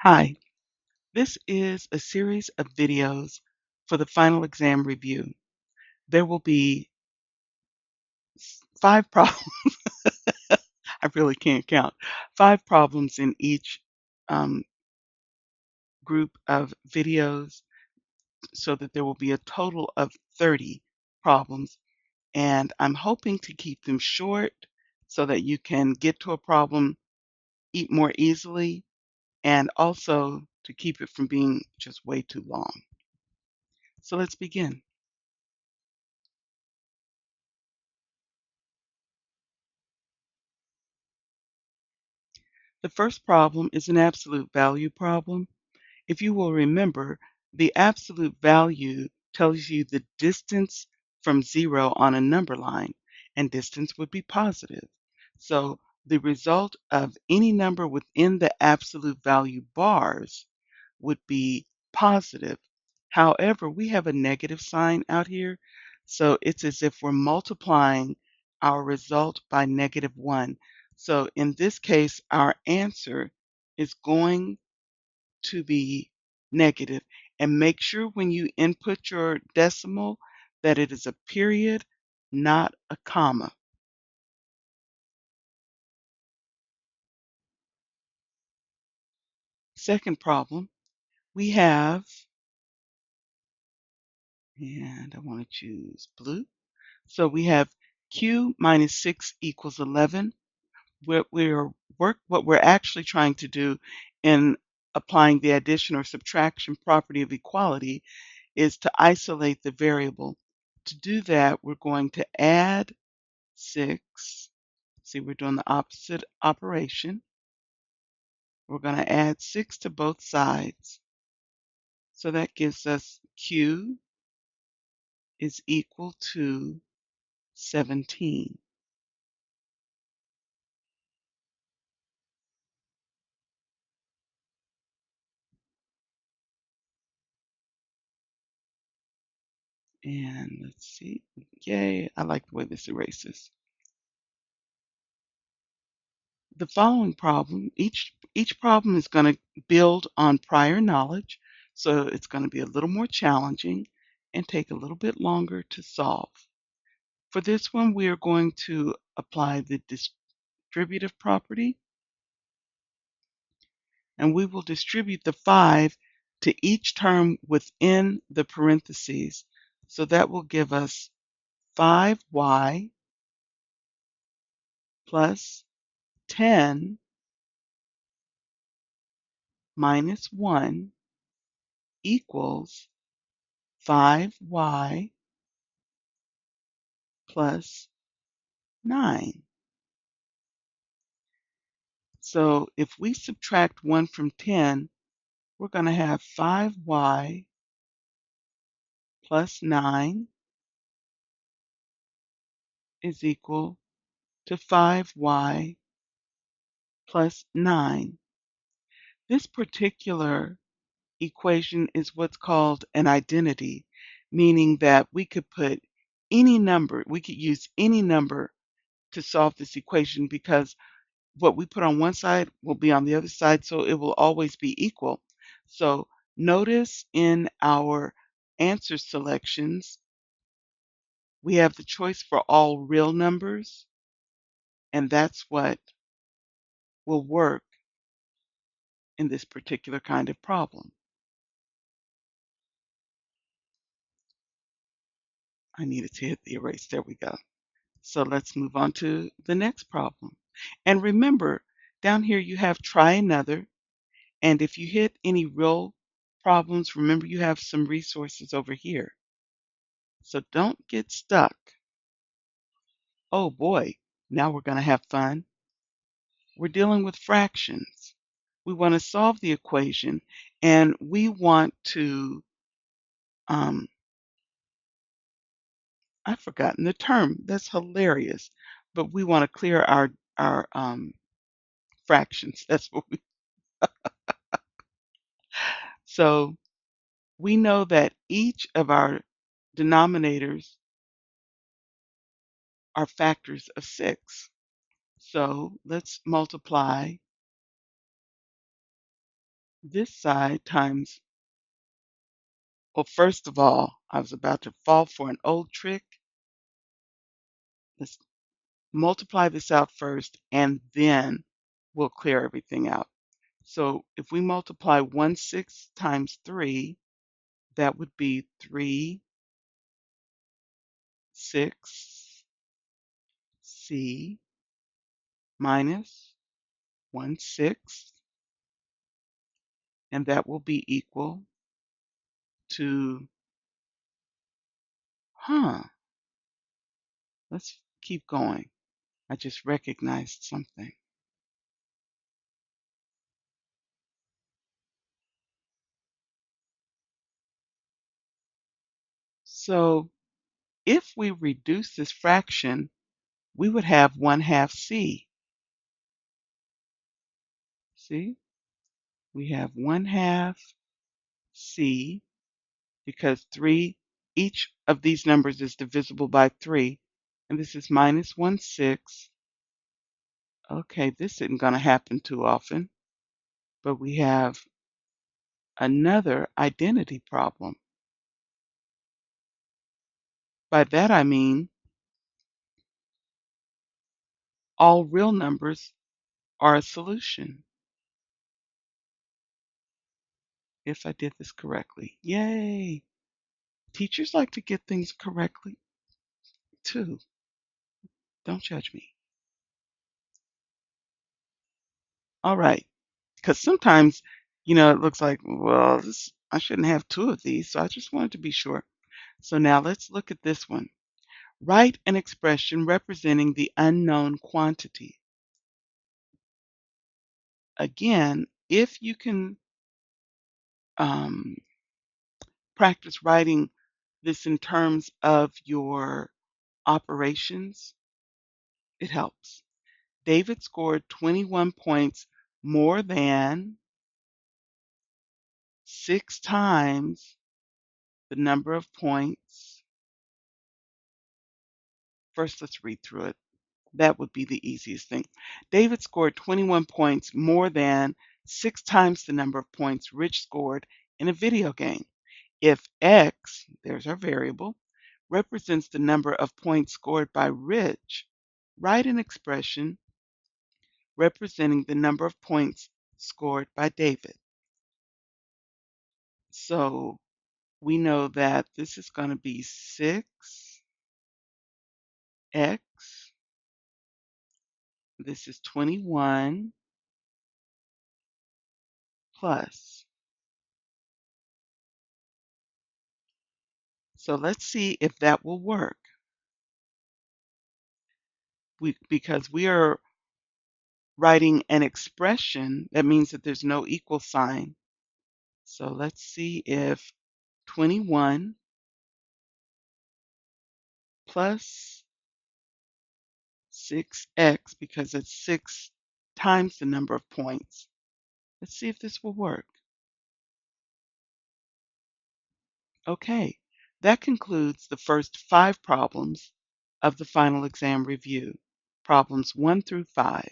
Hi, this is a series of videos for the final exam review. There will be five problems. I really can't count. Five problems in each um, group of videos so that there will be a total of 30 problems. And I'm hoping to keep them short so that you can get to a problem more easily and also to keep it from being just way too long. So let's begin. The first problem is an absolute value problem. If you will remember, the absolute value tells you the distance from zero on a number line, and distance would be positive. So the result of any number within the absolute value bars would be positive. However, we have a negative sign out here, so it's as if we're multiplying our result by -1. So in this case, our answer is going to be negative. And make sure when you input your decimal that it is a period, not a comma. Second problem, we have, and I want to choose blue. So we have q minus 6 equals 11. What we're actually trying to do in applying the addition or subtraction property of equality is to isolate the variable. To do that, we're going to add 6. See, we're doing the opposite operation. We're going to add 6 to both sides. So that gives us q is equal to 17. And let's see. Yay, I like the way this erases. The following problem, each problem is going to build on prior knowledge, so it's going to be a little more challenging and take a little bit longer to solve. For this one, we are going to apply the distributive property, and we will distribute the 5 to each term within the parentheses. So that will give us 5y plus 10 minus 1 equals 5y plus 9. So if we subtract 1 from 10, we're going to have 5y plus 9 is equal to 5y plus 9. This particular equation is what's called an identity, meaning that we could put any number, we could use any number to solve this equation because what we put on one side will be on the other side, so it will always be equal. So notice in our answer selections, we have the choice for all real numbers, and that's what will work in this particular kind of problem. I needed to hit the erase. There we go. So let's move on to the next problem. And remember, down here you have try another. And if you hit any real problems, remember you have some resources over here. So don't get stuck. Oh boy, now we're going to have fun. We're dealing with fractions. We want to solve the equation and we want to, I've forgotten the term. That's hilarious. But we want to clear our fractions. That's what we, so we know that each of our denominators are factors of 6. So let's multiply this side times, well, first of all, I was about to fall for an old trick. Let's multiply this out first, and then we'll clear everything out. So if we multiply 1/6 times 3, that would be 3/6 C minus 1/6, and that will be equal to, huh, let's keep going. I just recognized something. So if we reduce this fraction, we would have 1/2 C. See, we have 1/2 C because 3, each of these numbers is divisible by 3, and this is minus 1/6. Okay, this isn't going to happen too often, but we have another identity problem. By that I mean all real numbers are a solution, if I did this correctly. Yay! Teachers like to get things correctly too. Don't judge me. All right, because sometimes, it looks like, well, I shouldn't have two of these, so I just wanted to be sure. So now let's look at this one. Write an expression representing the unknown quantity. Again, if you can um, practice writing this in terms of your operations, it helps. David scored 21 points more than 6 times the number of points. First, let's read through it. That would be the easiest thing. David scored 21 points more than 6 times the number of points Rich scored in a video game. If X, there's our variable, represents the number of points scored by Rich, write an expression representing the number of points scored by David. So we know that this is going to be 6x. This is 21 plus. So let's see if that will work. Because we are writing an expression, that means that there's no equal sign. So let's see if 21 plus 6x, because it's 6 times the number of points. Let's see if this will work. Okay, that concludes the first 5 problems of the final exam review, problems 1 through 5.